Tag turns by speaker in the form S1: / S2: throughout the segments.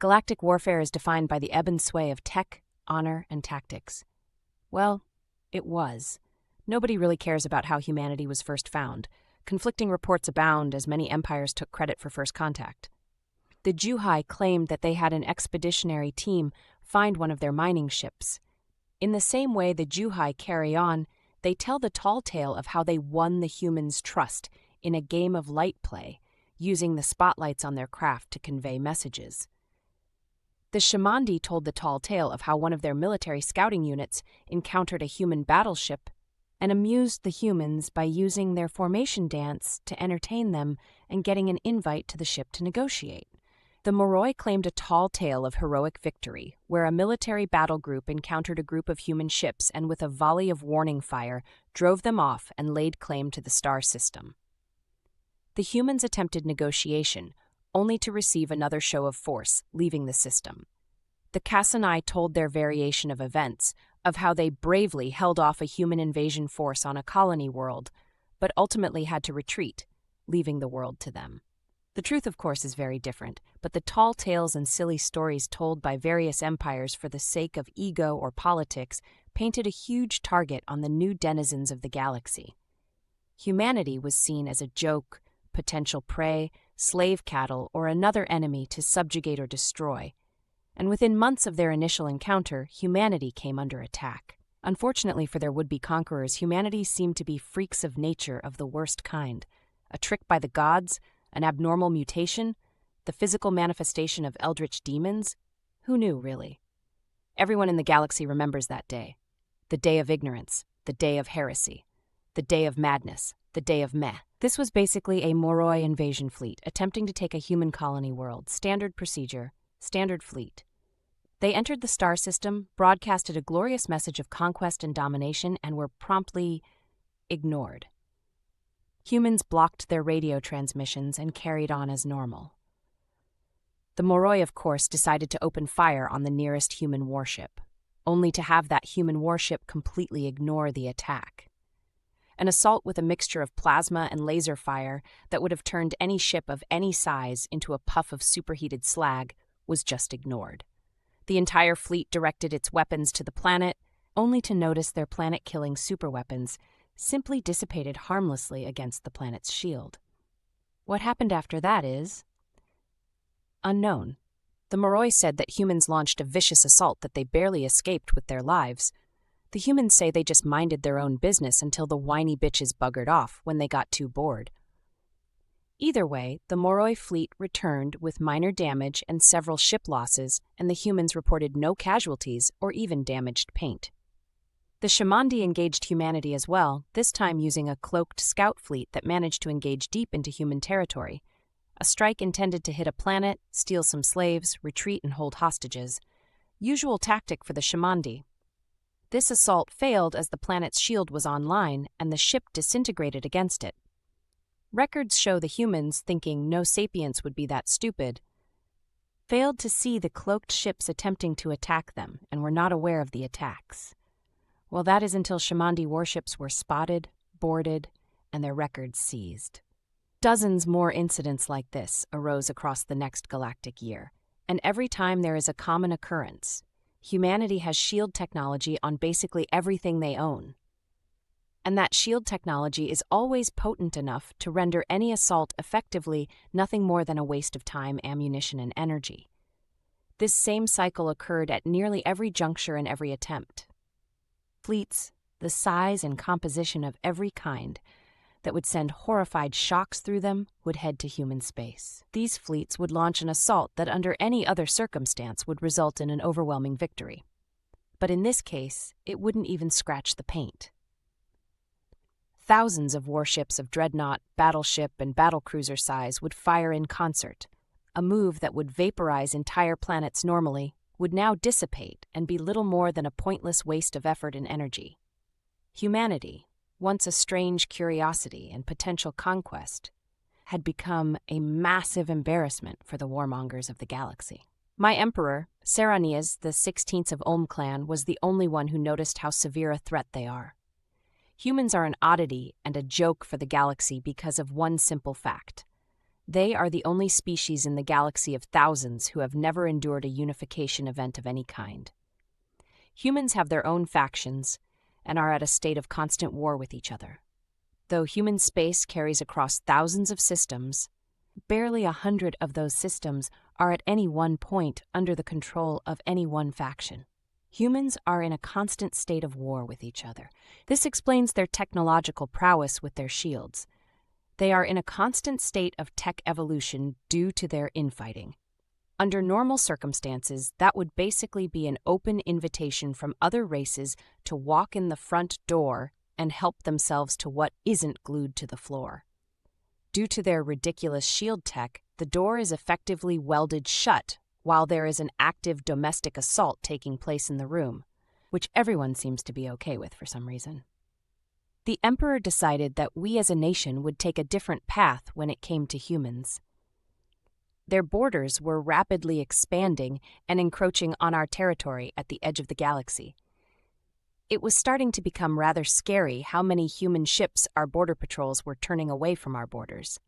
S1: Galactic warfare is defined by the ebb and sway of tech, honor, and tactics. Well, it was. Nobody really cares about how humanity was first found. Conflicting reports abound as many empires took credit for first contact. The Juhai claimed that they had an expeditionary team find one of their mining ships. In the same way the Juhai carry on, they tell the tall tale of how they won the humans' trust in a game of light play, using the spotlights on their craft to convey messages. The Shamandi told the tall tale of how one of their military scouting units encountered a human battleship and amused the humans by using their formation dance to entertain them and getting an invite to the ship to negotiate. The Moroi claimed a tall tale of heroic victory, where a military battle group encountered a group of human ships and with a volley of warning fire drove them off and laid claim to the star system. The humans attempted negotiation, only to receive another show of force, leaving the system. The Kassanai told their variation of events, of how they bravely held off a human invasion force on a colony world, but ultimately had to retreat, leaving the world to them. The truth, of course, is very different, but the tall tales and silly stories told by various empires for the sake of ego or politics painted a huge target on the new denizens of the galaxy. Humanity was seen as a joke, potential prey, slave cattle, or another enemy to subjugate or destroy. And within months of their initial encounter, humanity came under attack. Unfortunately for their would-be conquerors, humanity seemed to be freaks of nature of the worst kind. A trick by the gods, an abnormal mutation, the physical manifestation of eldritch demons? Who knew, really? Everyone in the galaxy remembers that day. The day of ignorance, the day of heresy, the day of madness, the day of meh. This was basically a Moroi invasion fleet attempting to take a human colony world. Standard procedure, standard fleet. They entered the star system, broadcasted a glorious message of conquest and domination, and were promptly ignored. Humans blocked their radio transmissions and carried on as normal. The Moroi, of course, decided to open fire on the nearest human warship, only to have that human warship completely ignore the attack. An assault with a mixture of plasma and laser fire that would have turned any ship of any size into a puff of superheated slag was just ignored. The entire fleet directed its weapons to the planet, only to notice their planet-killing superweapons simply dissipated harmlessly against the planet's shield. What happened after that is unknown. The Moroi said that humans launched a vicious assault that they barely escaped with their lives. The humans say they just minded their own business until the whiny bitches buggered off when they got too bored. Either way, the Moroi fleet returned with minor damage and several ship losses, and the humans reported no casualties or even damaged paint. The Shamandi engaged humanity as well, this time using a cloaked scout fleet that managed to engage deep into human territory. A strike intended to hit a planet, steal some slaves, retreat and hold hostages. Usual tactic for the Shamandi. This assault failed as the planet's shield was online and the ship disintegrated against it. Records show the humans, thinking no sapients would be that stupid, failed to see the cloaked ships attempting to attack them and were not aware of the attacks. Well, that is until Shamandi warships were spotted, boarded, and their records seized. Dozens more incidents like this arose across the next galactic year, and every time there is a common occurrence, humanity has shield technology on basically everything they own. And that shield technology is always potent enough to render any assault effectively nothing more than a waste of time, ammunition, and energy. This same cycle occurred at nearly every juncture and every attempt. Fleets, the size and composition of every kind, that would send horrified shocks through them would head to human space. These fleets would launch an assault that under any other circumstance would result in an overwhelming victory. But in this case, it wouldn't even scratch the paint. Thousands of warships of dreadnought, battleship, and battlecruiser size would fire in concert. A move that would vaporize entire planets normally would now dissipate and be little more than a pointless waste of effort and energy. Humanity, once a strange curiosity and potential conquest, had become a massive embarrassment for the warmongers of the galaxy. My emperor, Seranias, the 16th of Ulm clan, was the only one who noticed how severe a threat they are. Humans are an oddity and a joke for the galaxy because of one simple fact. They are the only species in the galaxy of thousands who have never endured a unification event of any kind. Humans have their own factions and are at a state of constant war with each other. Though human space carries across thousands of systems, barely 100 of those systems are at any one point under the control of any one faction. Humans are in a constant state of war with each other. This explains their technological prowess with their shields. They are in a constant state of tech evolution due to their infighting. Under normal circumstances, that would basically be an open invitation from other races to walk in the front door and help themselves to what isn't glued to the floor. Due to their ridiculous shield tech, the door is effectively welded shut while there is an active domestic assault taking place in the room, which everyone seems to be okay with for some reason. The Emperor decided that we as a nation would take a different path when it came to humans. Their borders were rapidly expanding and encroaching on our territory at the edge of the galaxy. It was starting to become rather scary how many human ships our border patrols were turning away from our borders.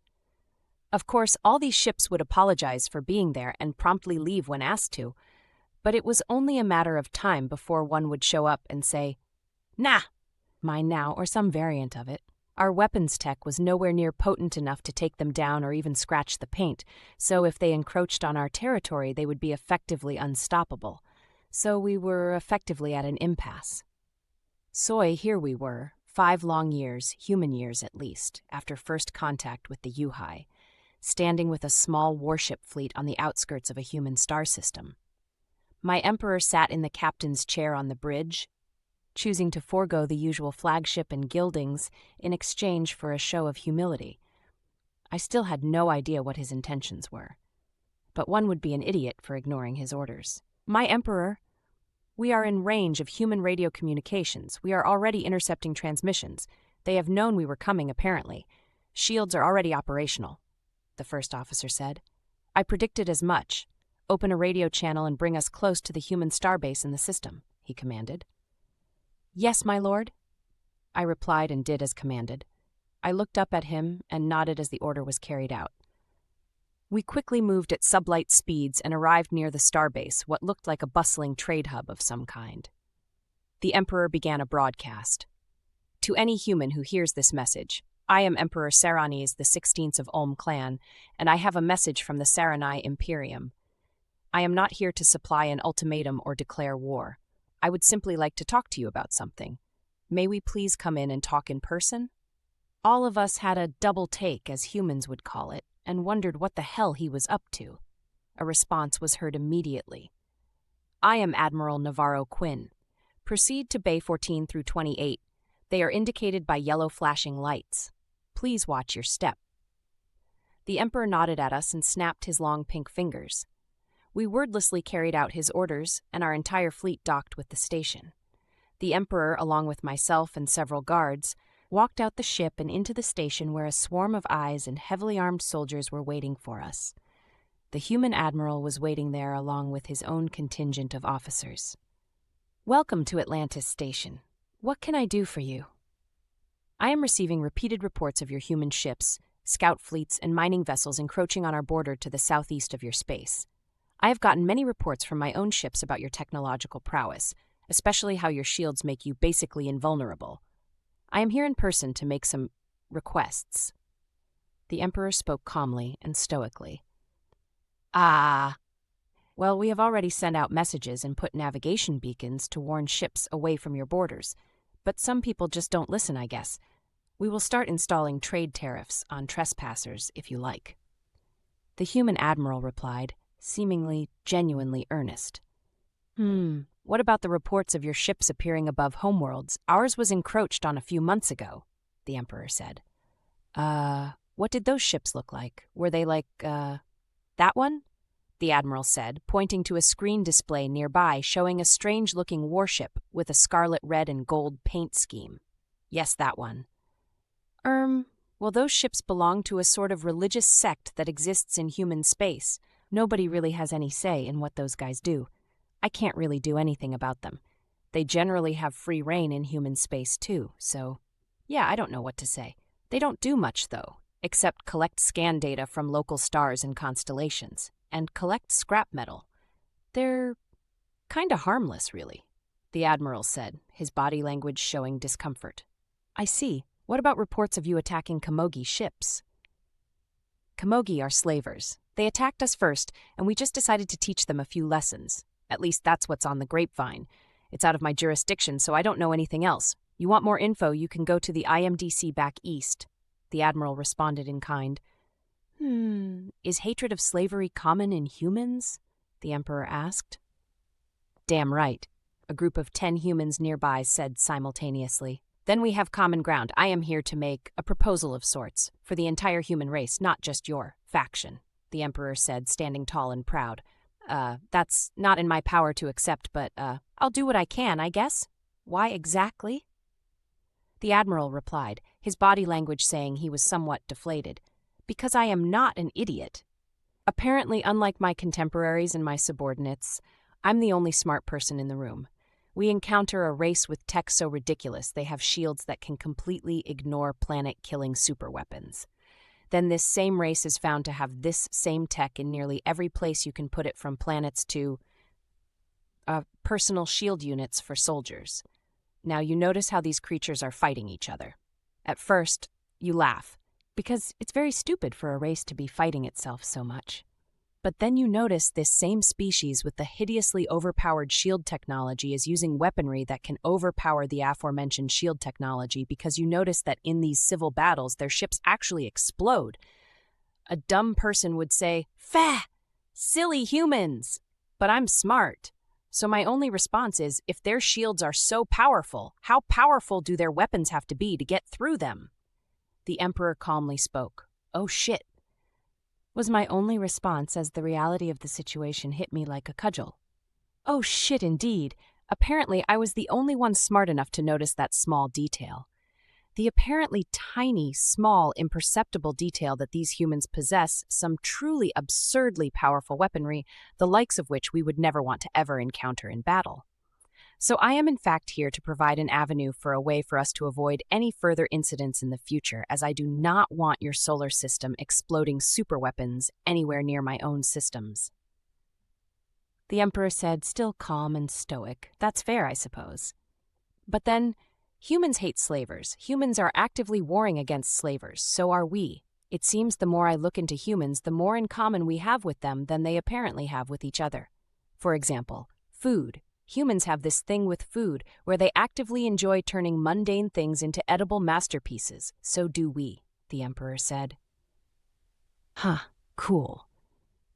S1: Of course, all these ships would apologize for being there and promptly leave when asked to, but it was only a matter of time before one would show up and say, "Nah, mine now," or some variant of it. Our weapons tech was nowhere near potent enough to take them down or even scratch the paint, so if they encroached on our territory, they would be effectively unstoppable. So we were effectively at an impasse. Here we were, 5 long years, human years at least, after first contact with the HFY, standing with a small warship fleet on the outskirts of a human star system. My Emperor sat in the captain's chair on the bridge, choosing to forego the usual flagship and gildings in exchange for a show of humility. I still had no idea what his intentions were, but one would be an idiot for ignoring his orders. "My Emperor, we are in range of human radio communications. We are already intercepting transmissions. They have known we were coming, apparently. Shields are already operational," the first officer said. "I predicted as much. Open a radio channel and bring us close to the human starbase in the system," he commanded. "Yes, my lord," I replied and did as commanded. I looked up at him and nodded as the order was carried out. We quickly moved at sublight speeds and arrived near the starbase, what looked like a bustling trade hub of some kind. The Emperor began a broadcast. "To any human who hears this message, I am Emperor Saranis the 16th of Ulm clan, and I have a message from the Saranai Imperium. I am not here to supply an ultimatum or declare war. I would simply like to talk to you about something. May we please come in and talk in person?" All of us had a double take, as humans would call it, and wondered what the hell he was up to. A response was heard immediately. "I am Admiral Navarro Quinn. Proceed to Bay 14 through 28. They are indicated by yellow flashing lights. Please watch your step." The Emperor nodded at us and snapped his long pink fingers. We wordlessly carried out his orders, and our entire fleet docked with the station. The Emperor, along with myself and several guards, walked out the ship and into the station where a swarm of eyes and heavily armed soldiers were waiting for us. The human admiral was waiting there along with his own contingent of officers. "Welcome to Atlantis Station. What can I do for you?" "I am receiving repeated reports of your human ships, scout fleets, and mining vessels encroaching on our border to the southeast of your space. I have gotten many reports from my own ships about your technological prowess, especially how your shields make you basically invulnerable. I am here in person to make some requests." The Emperor spoke calmly and stoically. Well, we have already sent out messages and put navigation beacons to warn ships away from your borders, but some people just don't listen, I guess. We will start installing trade tariffs on trespassers if you like." The human admiral replied, seemingly genuinely earnest. What about the reports of your ships appearing above homeworlds? Ours was encroached on a few months ago," the Emperor said. What did those ships look like? Were they like, that one?" the Admiral said, pointing to a screen display nearby showing a strange-looking warship with a scarlet red and gold paint scheme. "Yes, that one." Well, those ships belong to a sort of religious sect that exists in human space. Nobody really has any say in what those guys do. I can't really do anything about them. They generally have free reign in human space too, so yeah, I don't know what to say. They don't do much, though. except collect scan data from local stars and constellations, and collect scrap metal. They're kinda harmless, really, the Admiral said, his body language showing discomfort. I see. What about reports of you attacking Komogi ships? Komogi are slavers. They attacked us first, and we just decided to teach them a few lessons. At least that's what's on the grapevine. It's out of my jurisdiction, so I don't know anything else. You want more info, you can go to the IMDC back east. The Admiral responded in kind. Is hatred of slavery common in humans? The Emperor asked. Damn right, a group of 10 humans nearby said simultaneously. Then we have common ground. I am here to make a proposal of sorts for the entire human race, not just your faction, the Emperor said, standing tall and proud. That's not in my power to accept, but, I'll do what I can, I guess. Why exactly? The Admiral replied, his body language saying he was somewhat deflated. Because I am not an idiot. Apparently, unlike my contemporaries and my subordinates, I'm the only smart person in the room. We encounter a race with tech so ridiculous they have shields that can completely ignore planet-killing superweapons. Then this same race is found to have this same tech in nearly every place you can put it, from planets to personal shield units for soldiers. Now you notice how these creatures are fighting each other. At first, you laugh, because it's very stupid for a race to be fighting itself so much. But then you notice this same species with the hideously overpowered shield technology is using weaponry that can overpower the aforementioned shield technology, because you notice that in these civil battles their ships actually explode. A dumb person would say, "Fah! Silly humans!" But I'm smart. So my only response is, if their shields are so powerful, how powerful do their weapons have to be to get through them? The Emperor calmly spoke. Oh shit. Was my only response as the reality of the situation hit me like a cudgel. Oh shit, indeed. Apparently, I was the only one smart enough to notice that small detail. The apparently tiny, small, imperceptible detail that these humans possess some truly absurdly powerful weaponry, the likes of which we would never want to ever encounter in battle. So I am in fact here to provide an avenue for a way for us to avoid any further incidents in the future, as I do not want your solar system exploding superweapons anywhere near my own systems. The Emperor said, still calm and stoic. That's fair, I suppose. But then, humans hate slavers. Humans are actively warring against slavers. So are we. It seems the more I look into humans, the more in common we have with them than they apparently have with each other. For example, food. Humans have this thing with food, where they actively enjoy turning mundane things into edible masterpieces. So do we, the Emperor said. Huh, cool,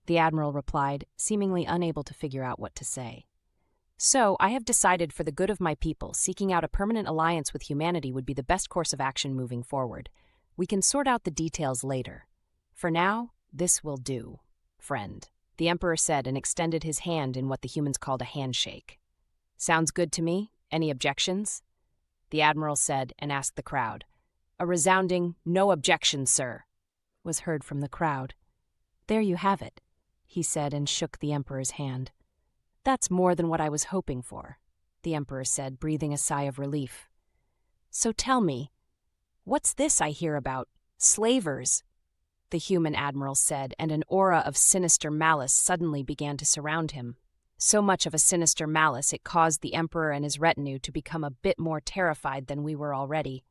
S1: the Admiral replied, seemingly unable to figure out what to say. So, I have decided, for the good of my people, seeking out a permanent alliance with humanity would be the best course of action moving forward. We can sort out the details later. For now, this will do, friend, the Emperor said, and extended his hand in what the humans called a handshake. Sounds good to me. Any objections? The Admiral said, and asked the crowd. A resounding, "No objections, sir," was heard from the crowd. There you have it, he said, and shook the Emperor's hand. That's more than what I was hoping for, the Emperor said, breathing a sigh of relief. So tell me, what's this I hear about slavers? The human Admiral said, and an aura of sinister malice suddenly began to surround him. So much of a sinister malice it caused the Emperor and his retinue to become a bit more terrified than we were already.